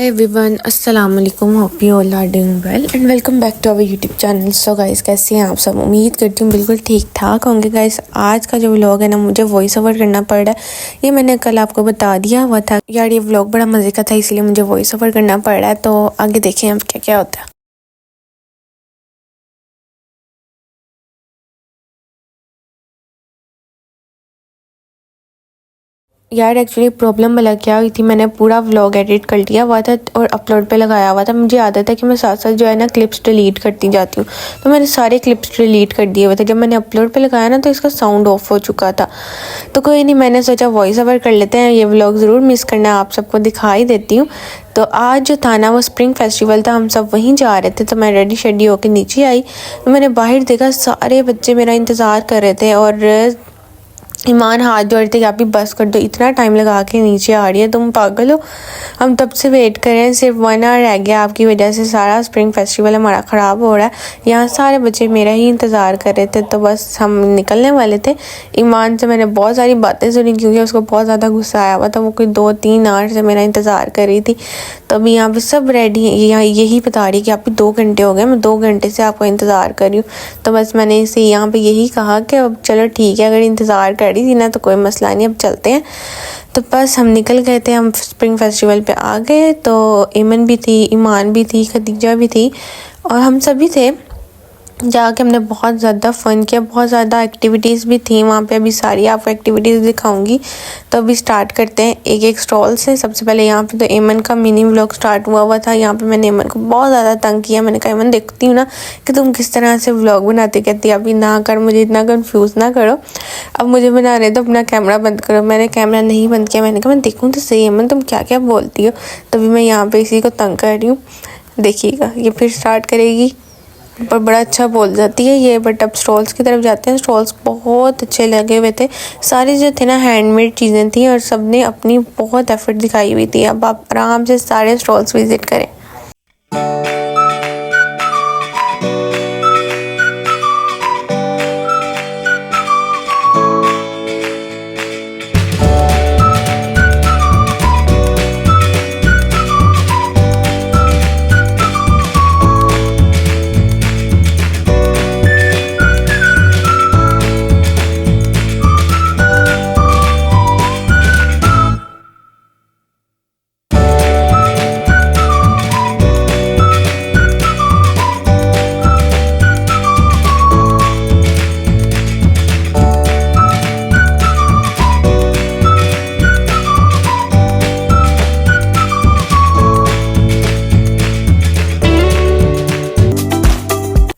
हाय everyone, अस्सलाम वालेकुम। Hope you all are doing well and welcome back to our YouTube channel. So guys, कैसे हैं आप सब? उम्मीद करती हूँ बिल्कुल ठीक ठाक होंगे। गाइस, आज का जो व्लॉग है ना, मुझे वॉइस ओवर करना पड़ रहा है। ये मैंने कल आपको बता दिया हुआ था यार, ये व्लॉग बड़ा मज़े का था, इसलिए मुझे वॉइस ओवर करना पड़ रहा है। तो आगे देखें अब क्या क्या होता है। यार एक्चुअली प्रॉब्लम वाला क्या हुई थी, मैंने पूरा व्लॉग एडिट कर लिया हुआ था और अपलोड पे लगाया हुआ था। मुझे आदत है कि मैं साथ साथ जो है ना क्लिप्स डिलीट करती जाती हूँ, तो मैंने सारे क्लिप्स डिलीट कर दिए हुए थे। जब मैंने अपलोड पे लगाया ना, तो इसका साउंड ऑफ हो चुका था। तो कोई नहीं, मैंने सोचा वॉइस ओवर कर लेते हैं। ये व्लॉग ज़रूर मिस करना, आप सबको दिखा ही देती हूँ। तो आज जो था ना, वो स्प्रिंग फेस्टिवल था, हम सब वहीं जा रहे थे। तो मैं रेडी शेडी होकर नीचे आई, तो मैंने बाहर देखा सारे बच्चे मेरा इंतज़ार कर रहे थे और ईमान हाथ जोड़ रहे थे कि आप भी बस कर दो, इतना टाइम लगा के नीचे आ रही है, तुम पागल हो। हम तब से वेट कर रहे हैं, सिर्फ 1 आवर रह गया। आपकी वजह से सारा स्प्रिंग फेस्टिवल हमारा ख़राब हो रहा है। यहाँ सारे बच्चे मेरा ही इंतज़ार कर रहे थे, तो बस हम निकलने वाले थे। ईमान से मैंने बहुत सारी बातें सुनी, क्योंकि उसको बहुत ज़्यादा गुस्सा आया हुआ था। वो कोई 2-3 आवर से मेरा इंतज़ार कर रही थी। तो अभी यहाँ पे सब रेडी हैं, यहाँ यही बता रही कि आप भी 2 घंटे हो गए, मैं 2 घंटे से आपका इंतज़ार कर रही हूँ। तो बस मैंने इसे यहाँ पे यही कहा कि अब चलो ठीक है, अगर इंतज़ार कर रही थी ना तो कोई मसला नहीं, अब चलते हैं। तो बस हम निकल गए थे, हम स्प्रिंग फेस्टिवल पे आ गए। तो एमन भी थी, ईमान भी थी, खदीजा भी थी और हम सभी थे। जाके हमने बहुत ज़्यादा फ़न किया, बहुत ज़्यादा एक्टिविटीज़ भी थी वहाँ पे। अभी सारी आपको एक्टिविटीज़ दिखाऊंगी। तो अभी स्टार्ट करते हैं एक एक स्टॉल से। सबसे पहले यहाँ पे तो एमन का मिनी व्लॉग स्टार्ट हुआ था। यहाँ पे मैंने एमन को बहुत ज़्यादा तंग किया। मैंने कहा, एमन देखती हूँ ना कि तुम किस तरह से व्लॉग बनाती, कहती अभी ना कर, मुझे इतना कन्फ्यूज़ ना करो, अब मुझे बना रहे तो अपना कैमरा बंद करो। मैंने कैमरा नहीं बंद किया। मैंने कहा मैं देखूँ तो सही एमन तुम क्या क्या बोलती हो। तभी मैं यहाँ पर इसी को तंग कर रही हूँ। देखिएगा, ये फिर स्टार्ट करेगी पर बड़ा अच्छा बोल जाती है ये। बट अब स्टॉल्स की तरफ जाते हैं। स्टॉल्स बहुत अच्छे लगे हुए थे, सारे जो थे ना हैंडमेड चीज़ें थी और सब ने अपनी बहुत एफर्ट दिखाई हुई थी। अब आप आराम से सारे स्टॉल्स विज़िट करें।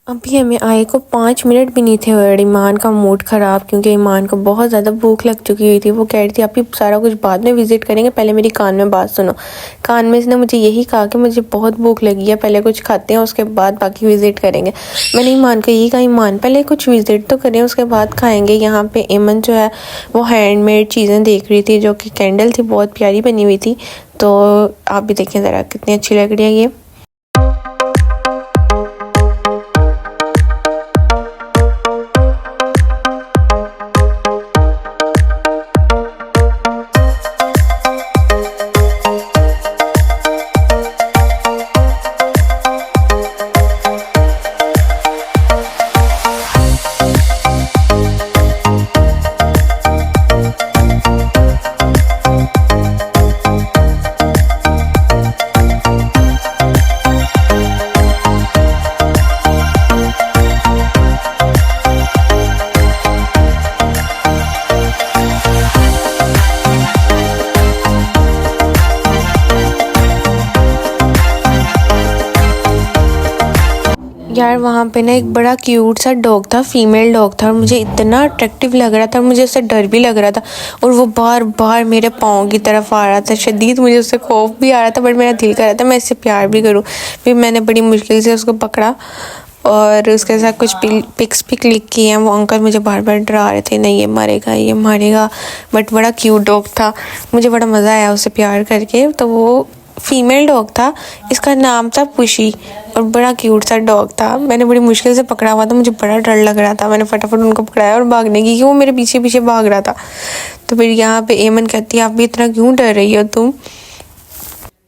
अभी हमें आए को 5 मिनट भी नहीं थे और ईमान का मूड ख़राब, क्योंकि ईमान को बहुत ज़्यादा भूख लग चुकी हुई थी। वो कह रही थी आप भी सारा कुछ बाद में विज़िट करेंगे, पहले मेरी कान में बात सुनो। कान में इसने मुझे यही कहा कि मुझे बहुत भूख लगी है, पहले कुछ खाते हैं उसके बाद बाकी विज़िट करेंगे। मैंने ईमान को यही कहा, ईमान पहले कुछ विज़िट तो करें उसके बाद खाएँगे। यहाँ पर एमन जो है वो हैंडमेड चीज़ें देख रही थी, जो कि कैंडल थी, बहुत प्यारी बनी हुई थी। तो आप भी देखें ज़रा कितनी अच्छी लग रही है ये। यार वहाँ पे ना एक बड़ा क्यूट सा डॉग था, फीमेल डॉग था और मुझे इतना अट्रैक्टिव लग रहा था, मुझे उससे डर भी लग रहा था। और वो बार बार मेरे पाँव की तरफ आ रहा था शदीद, मुझे उससे खौफ भी आ रहा था, बट मेरा दिल कर रहा था मैं इससे प्यार भी करूँ। फिर मैंने बड़ी मुश्किल से उसको पकड़ा और उसके साथ कुछ पिक्स भी क्लिक किए हैं। वो अंकल मुझे बार बार डरा रहे थे, नहीं ये मारेगा ये मारेगा, बट बड़ा क्यूट डॉग था, मुझे बड़ा मज़ा आया उससे प्यार करके। तो वो फीमेल डॉग था, इसका नाम था पुशी और बड़ा क्यूट सा डॉग था। मैंने बड़ी मुश्किल से पकड़ा हुआ था, मुझे बड़ा डर लग रहा था। मैंने फटाफट उनको पकड़ाया और भागने की, कि वो मेरे पीछे पीछे भाग रहा था। तो फिर यहाँ पे एमन कहती है आप भी इतना क्यों डर रही हो तुम।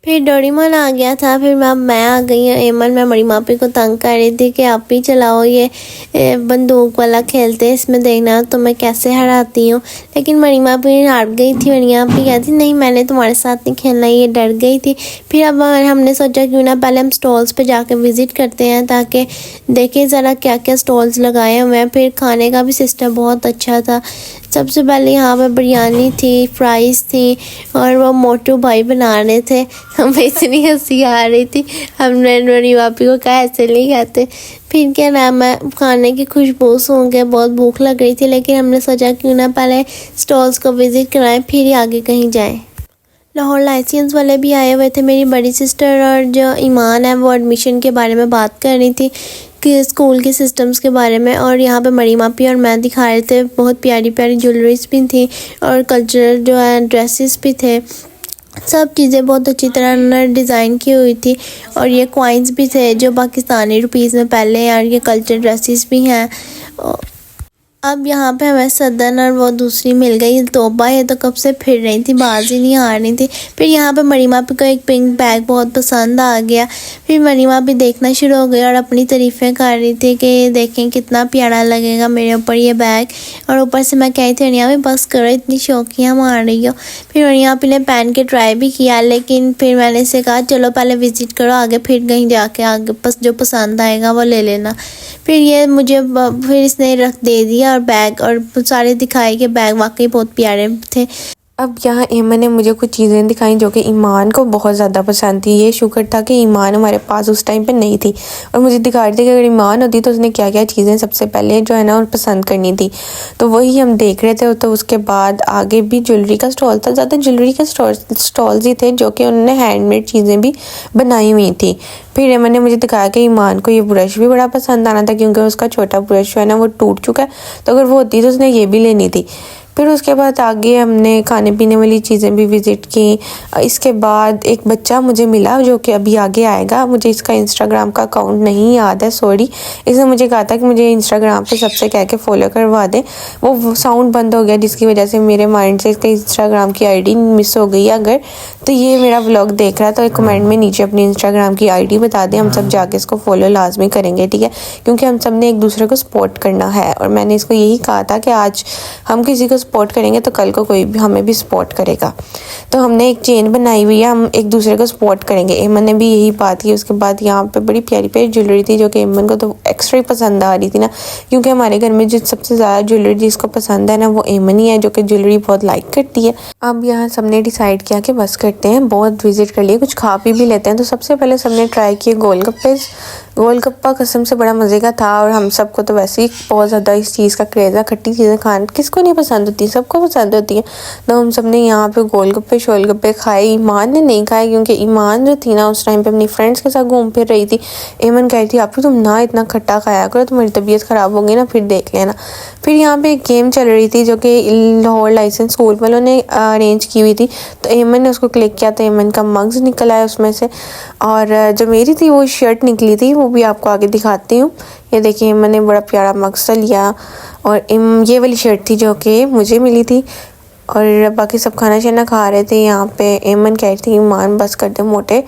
फिर डोरेमोन आ गया था, फिर मैं आ गई। एमन मैं बड़ी मापी को तंग कर रही थी कि आप ही चलाओ, ये बंदूक वाला खेलते हैं, इसमें देखना तो मैं कैसे हराती हूँ। लेकिन बड़ी मापी हार गई थी। बड़ी मापी कहती नहीं मैंने तुम्हारे साथ नहीं खेलना, ये डर गई थी। फिर अब हमने सोचा क्यों ना पहले हम स्टॉल्स पे जाके विज़िट करते हैं ताकि देखें ज़रा क्या क्या स्टॉल्स लगाए हुए हैं। फिर खाने का भी सिस्टम बहुत अच्छा था। सबसे पहले यहाँ पे बिरयानी थी, फ्राइज़ थी और वो मोटू भाई बना रहे थे। हमें इतनी हंसी आ रही थी, हमने मेरी वापी को कहा ऐसे नहीं खाते। फिर क्या नाम है, खाने की खुशबू सूंघ के बहुत भूख लग रही थी, लेकिन हमने सोचा क्यों ना पहले स्टॉल्स को विज़िट कराएं फिर ही आगे कहीं जाएं। लाहौर लाइसेंस वाले भी आए हुए थे। मेरी बड़ी सिस्टर और जो ईमान है वो एडमिशन के बारे में बात कर रही थी कि स्कूल के सिस्टम्स के बारे में, और यहाँ पे मरी मापी और मैं दिखा रहे थे। बहुत प्यारी प्यारी ज्वेलरीज भी थी और कल्चरल जो है ड्रेसेस भी थे। सब चीज़ें बहुत अच्छी तरह डिज़ाइन की हुई थी और ये कॉइन्स भी थे जो पाकिस्तानी रुपीज़ में पहले हैं, और ये कल्चर ड्रेसेस भी हैं। अब यहाँ पे हमें सदन और वो दूसरी मिल गई तोबा, ये तो कब से फिर रही थी, बाज ही नहीं आ रही थी। फिर यहाँ पे मरीमा पे को एक पिंक बैग बहुत पसंद आ गया। फिर मरीमा भी देखना शुरू हो गई और अपनी तारीफ़ें कर रही थी कि देखें कितना प्यारा लगेगा मेरे ऊपर ये बैग। और ऊपर से मैं कही थी अनिया भी बस करो, इतनी शौकियाँ मार रही हो। फिर अनिया पे ने पहन के ट्राई भी किया, लेकिन फिर मैंने इसे कहा चलो पहले विज़िट करो, आगे फिर कहीं जाके आगे जो पसंद आएगा वो ले लेना। फिर ये मुझे फिर इसने रख दे दिया और बैग और सारे दिखाए कि बैग वाकई बहुत प्यारे थे। अब यहाँ एमन ने मुझे कुछ चीज़ें दिखाई जो कि ईमान को बहुत ज़्यादा पसंद थी। ये शुक्र था कि ईमान हमारे पास उस टाइम पे नहीं थी और मुझे दिखा रही थी कि अगर ईमान होती तो उसने क्या क्या चीज़ें सबसे पहले जो है ना पसंद करनी थी, तो वही हम देख रहे थे। तो उसके बाद आगे भी ज्वेलरी का स्टॉल था, ज़्यादा ज्वेलरी के स्टॉल्स ही थे जो कि उन्होंने हैंडमेड चीज़ें भी बनाई हुई थी। फिर एमन ने मुझे दिखाया कि ईमान को ये ब्रश भी बड़ा पसंद आना था क्योंकि उसका छोटा ब्रश जो है ना वो टूट चुका है, तो अगर वो होती तो उसने ये भी लेनी थी। फिर उसके बाद आगे हमने खाने पीने वाली चीज़ें भी विज़िट की। इसके बाद एक बच्चा मुझे मिला जो कि अभी आगे आएगा, मुझे इसका इंस्टाग्राम का अकाउंट नहीं याद है, सॉरी। इसने मुझे कहा था कि मुझे इंस्टाग्राम पे सबसे कह के फॉलो करवा दे। वो साउंड बंद हो गया जिसकी वजह से मेरे माइंड से इसका इंस्टाग्राम की आईडी मिस हो गई। अगर तो ये मेरा व्लॉग देख रहा है तो कमेंट में नीचे अपनी इंस्टाग्राम की आईडी बता दें, हम सब जाके इसको फॉलो लाजमी करेंगे, ठीक है? क्योंकि हम सब ने एक दूसरे को सपोर्ट करना है और मैंने इसको यही कहा था कि आज हम किसी को सपोर्ट करेंगे तो कल को कोई भी हमें भी सपोर्ट करेगा। तो हमने एक चेन बनाई हुई है, हम एक दूसरे को सपोर्ट करेंगे। एमन ने भी यही बात की। उसके बाद यहाँ पे बड़ी प्यारी प्यारी ज्वेलरी थी जो कि एमन को तो एक्स्ट्रा ही पसंद आ रही थी ना, क्योंकि हमारे घर में जो सबसे ज़्यादा ज्वेलरी जिसको पसंद है ना वो एमन ही है, जो कि ज्वेलरी बहुत लाइक करती है। अब यहाँ सबने डिसाइड किया कि बस करते हैं, बहुत विजिट कर लिए, कुछ खा पी भी लेते हैं। तो सबसे पहले सबने ट्राई किए गोलगप्पे। गोलगप्पा कसम से बड़ा मज़े का था और हम सबको तो वैसे ही बहुत ज़्यादा इस चीज़ का क्रेज़ है। खट्टी चीज़ें खान किसको नहीं पसंद होती, सबको पसंद होती है। तो हम सब ने यहाँ पे गोलगप्पे शोलगप्पे खाए। ईमान ने नहीं खाए क्योंकि ईमान जो थी ना उस टाइम पे अपनी फ्रेंड्स के साथ घूम फिर रही थी। एमन कह रही थी आप तुम ना इतना खट्टा खाया करो, तुम्हारी तबीयत ख़राब होगी ना, फिर देख लेना। फिर यहाँ पे एक गेम चल रही थी जो कि लाहौर लाइसेंस स्कूल वालों ने अरेंज की हुई थी। तो एमन ने उसको क्लिक किया तो एमन का मग्स निकल आया उसमें से, और जो मेरी थी वो शर्ट निकली थी, वो भी आपको आगे दिखाती हूँ। ये देखिए मैंने बड़ा प्यारा मग्स लिया और ये वाली शर्ट थी जो कि मुझे मिली थी। और बाकी सब खाना शाना खा रहे थे। यहाँ पे एमन कह रही थी ईमान बस कर दे मोटे,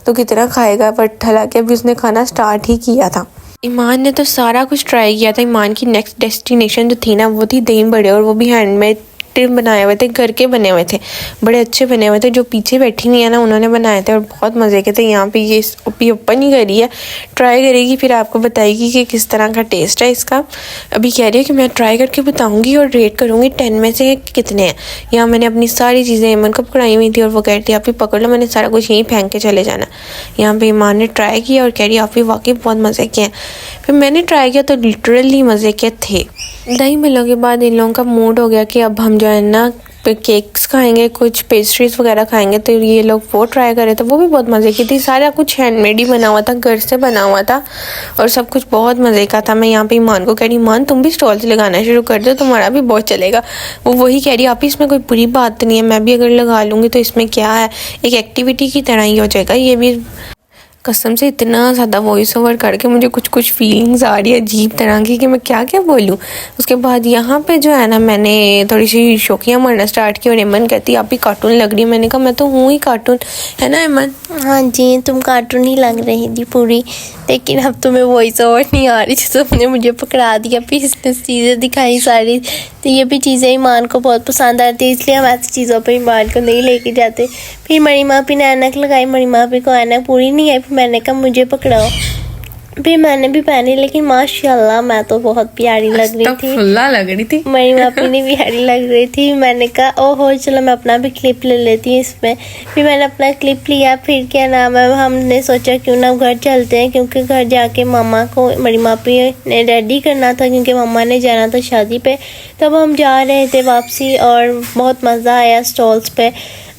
तो कितना खाएगा, बट हालांकि अभी उसने खाना स्टार्ट ही किया था। ईमान ने तो सारा कुछ ट्राई किया था। ईमान की नेक्स्ट डेस्टिनेशन जो थी ना वो थी दही बड़े, और वो भी हैंडमेड टिन बनाए हुए थे, घर के बने हुए थे, बड़े अच्छे बने हुए थे। जो पीछे बैठी हुई है ना उन्होंने बनाए थे और बहुत मज़े के थे। यहाँ पे ये ओपी ओपन ही करी है, ट्राई करेगी फिर आपको बताएगी कि किस तरह का टेस्ट है इसका। अभी कह रही है कि मैं ट्राई करके बताऊँगी और रेट करूँगी 10 में से कितने हैं। यहाँ मैंने अपनी सारी चीज़ें ईमान को पकड़ाई हुई थी और वो कह रही थी आप ही पकड़ लो, मैंने सारा कुछ यहीं फेंक के चले जाना। यहाँ पे ईमान ने ट्राई किया और कह रही आप ही वाकई बहुत मज़े के हैं। फिर मैंने ट्राई किया तो लिटरली मज़े के थे। दही मिलों के बाद इन लोगों का मूड हो गया कि अब हम जो है ना केक्स खाएंगे, कुछ पेस्ट्रीज वगैरह खाएंगे। तो ये लोग वो ट्राई कर रहे थे, वो भी बहुत मज़े की थी। सारा कुछ हैंडमेड ही बना हुआ था, घर से बना हुआ था और सब कुछ बहुत मज़े का था। मैं यहाँ पे ईमान को कह रही ईमान तुम भी स्टॉल्स लगाना शुरू कर दो, तुम्हारा भी बहुत चलेगा। वो वही कह रही आप इसमें कोई बुरी बात नहीं है, मैं भी अगर लगा लूँगी तो इसमें क्या है, एक एक्टिविटी की तरह ही हो जाएगा। ये भी कसम से इतना ज़्यादा वॉइस ओवर करके मुझे कुछ कुछ फीलिंग्स आ रही है अजीब तरह की कि मैं क्या क्या बोलूँ। उसके बाद यहाँ पे जो है ना मैंने थोड़ी सी शौकियाँ मारना स्टार्ट की और एमन कहती आप ही कार्टून लग रही है। मैंने कहा मैं तो हूँ ही कार्टून, है ना एमन? हाँ जी, तुम कार्टून ही लग रही थी पूरी, लेकिन अब तुम्हें वॉइस ओवर नहीं आ रही थी, तुमने मुझे पकड़ा दिया, फिर इसने चीज़ें दिखाई सारी। तो ये भी चीज़ें ईमान को बहुत पसंद आती है, इसलिए हम ऐसी चीज़ों पर ईमान को नहीं लेके जाते। फिर मरी मापी ने ऐनक लगाई, मरी मापी को ऐनक पूरी नहीं आई, फिर मैंने कहा मुझे पकड़ाओ, फिर मैंने भी पहनी, लेकिन माशाल्लाह मैं तो बहुत प्यारी लग रही थी, लग रही थी। मेरी मापी ने भी प्यारी लग रही थी। मैंने कहा ओहो चलो मैं अपना भी क्लिप ले लेती हूँ इसमें। फिर मैंने अपना क्लिप लिया, फिर क्या नाम है हमने सोचा क्यों ना घर चलते हैं, क्योंकि घर जाके मामा को मेरी मापी ने रेडी करना था, क्योंकि मामा ने जाना था शादी पे। तब हम जा रहे थे वापसी और बहुत मज़ा आया स्टॉल्स पे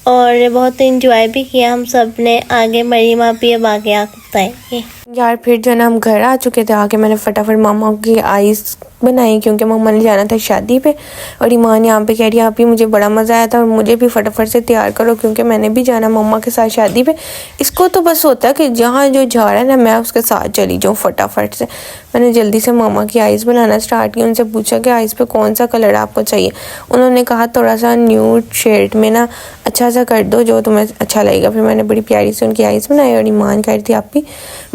और बहुत इंजॉय भी किया हम सब ने। आगे मेरी मापी अब आगे आपको बताएंगे। यार फिर जो ना हम घर आ चुके थे, आके मैंने फटाफट मामा की आइस बनाई क्योंकि मम्मा ने जाना था शादी पे। और ईमान यहाँ पे कह रही है आप ही मुझे बड़ा मज़ा आया था और मुझे भी फटाफट से तैयार करो क्योंकि मैंने भी जाना मम्मा के साथ शादी पे। इसको तो बस होता है कि जहाँ जो जा रहा है ना मैं उसके साथ चली जाऊँ फटाफट से। मैंने जल्दी से मामा की आइस बनाना स्टार्ट की, उनसे पूछा कि आइस पे कौन सा कलर आपको चाहिए। उन्होंने कहा थोड़ा सा न्यूड शेड में ना अच्छा सा कर दो जो तुम्हें अच्छा लगेगा। फिर मैंने बड़ी प्यारी से उनकी आइस बनाई और ईमान कह रही थी आप भी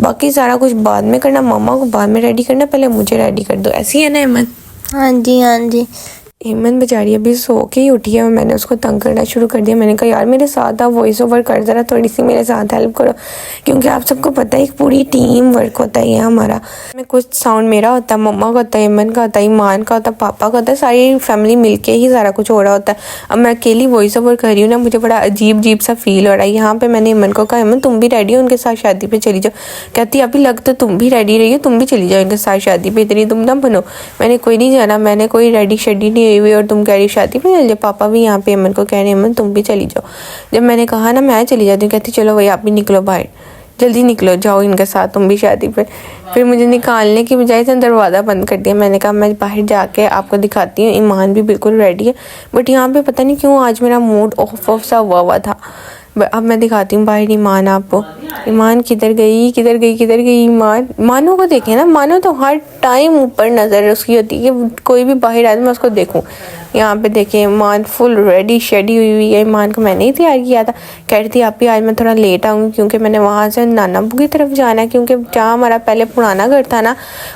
बाकी सारा कुछ बाद में करना, मामा को बाद में रेडी करना, पहले मुझे रेडी कर दो। ऐसी है ना एमन? हाँ जी हाँ जी। हेमंत बेचारी अभी सो के ही उठी है और मैंने उसको तंग करना शुरू कर दिया। मैंने कहा यार मेरे साथ आप वॉइस ओवर कर ज़रा, थोड़ी सी मेरे साथ हेल्प करो क्योंकि आप सबको पता है एक पूरी टीम वर्क होता है ये हमारा। में कुछ साउंड मेरा होता है, मम्मा का होता है, हेमंत का होता है, ईमान का होता है, पापा का होता है, सारी फैमिली मिलके ही सारा कुछ हो रहा होता है। अब मैं अकेली वॉइस ओवर कर रही हूँ ना, मुझे बड़ा अजीब अजीब सा फील हो रहा है। यहाँ पर मैंने हेमंत को कहा हेमंत तुम भी रेडी हो उनके साथ शादी पर चली जाओ। कहती अभी लग तो तुम भी रेडी रही हो, तुम भी चली जाओ उनके साथ शादी पर, इतनी तुम ना बनो। मैंने कोई नहीं जाना, मैंने कोई रेडी शेडी नहीं हुई और तुम कह रही शादी में चल जाओ। पापा भी यहाँ पे अमन को कह रहे हैं अमन तुम भी चली जाओ। जब मैंने कहा ना मैं चली जाती हूँ, कहती चलो भाई आप भी निकलो बाहर, जल्दी निकलो जाओ इनके साथ तुम भी शादी पे। फिर मुझे निकालने की बजाय से दरवाज़ा बंद कर दिया। मैंने कहा मैं बाहर जाके आपको दिखाती हूँ। ईमान भी बिल्कुल रेडी है बट यहाँ पे पता नहीं क्यों आज मेरा मूड ऑफ सा हुआ था। अब मैं दिखाती हूँ बाहर ईमान आपको। ईमान किधर गई ईमान? मानो को देखें ना, मानो तो हर टाइम ऊपर नज़र उसकी होती है कि कोई भी बाहर आए तो मैं उसको देखूँ। यहाँ पे देखें ईमान फुल रेडी शेडी हुई है। ईमान को मैंने ही तैयार किया था। कह रही थी आप ही आज मैं थोड़ा लेट आऊँगी क्योंकि मैंने वहाँ से नानाबू की तरफ जाना है, क्योंकि जहाँ हमारा पहले पुराना घर था ना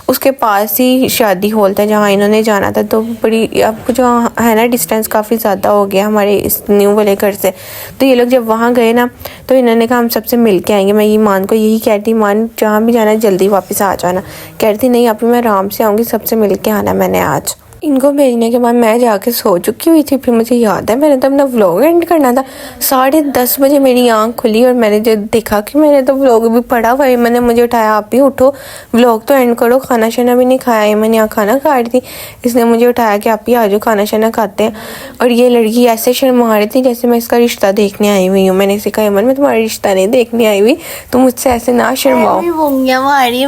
उसके पास ही शादी हॉल था जहाँ इन्होंने जाना था। तो बड़ी अब जो है ना डिस्टेंस काफ़ी ज़्यादा हो गया हमारे इस न्यू वाले घर से। तो ये लोग जब वहाँ गए ना तो इन्होंने कहा हम सबसे मिल के आएंगे। मैं ईमान को यही कह रही थी ईमान जहाँ भी जाना है जल्दी वापस आ जाना। कह रही थी नहीं अभी मैं आराम से आऊँगी, सबसे मिल के आना मैंने आज। इनको भेजने के बाद मैं जाके सो चुकी हुई थी। फिर मुझे याद है मैंने तो अपना व्लॉग एंड करना था। 10:30 बजे मेरी आंख खुली और मैंने जब देखा कि मैंने तो व्लॉग भी पढ़ा हुआ है। मैंने मुझे उठाया आप भी उठो व्लॉग तो एंड करो। खाना शाना भी नहीं खाया, मैंने यहाँ खाना खा रही थी, इसने मुझे उठाया कि आप ही आ जाओ खाना शाना खाते हैं। और ये लड़की ऐसे शर्मा रही थी जैसे मैं इसका रिश्ता देखने आई हुई हूँ। मैंने इसे कहा अमन मैं तुम्हारा रिश्ता नहीं देखने आई हुई, तुम मुझसे ऐसे ना शर्माओ।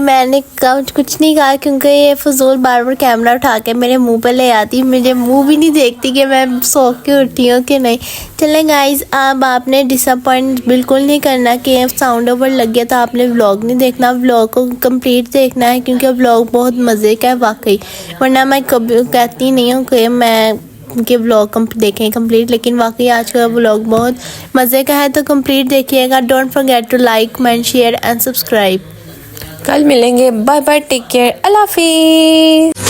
मैंने कुछ नहीं कहा क्योंकि ये फजूल बार बार कैमरा उठा के मेरे मुंह पे ले आती, मुझे मुंह भी नहीं देखती कि मैं सो के उठी हूँ कि नहीं। चलें गाइस अब आपने डिसअपॉइंट बिल्कुल नहीं करना कि साउंड ओवर लग गया तो आपने व्लॉग नहीं देखना, व्लॉग को कंप्लीट देखना है क्योंकि व्लॉग बहुत मज़े का है वाकई। वरना मैं कभी कहती नहीं हूँ कि मैं के व्लॉग देखें कंप्लीट, लेकिन वाकई आज का व्लॉग बहुत मज़े का है तो कंप्लीट देखिएगा। Don't forget to like comment share and subscribe. कल मिलेंगे, बाय बाय, टेक केयर, अल्लाह हाफिज़।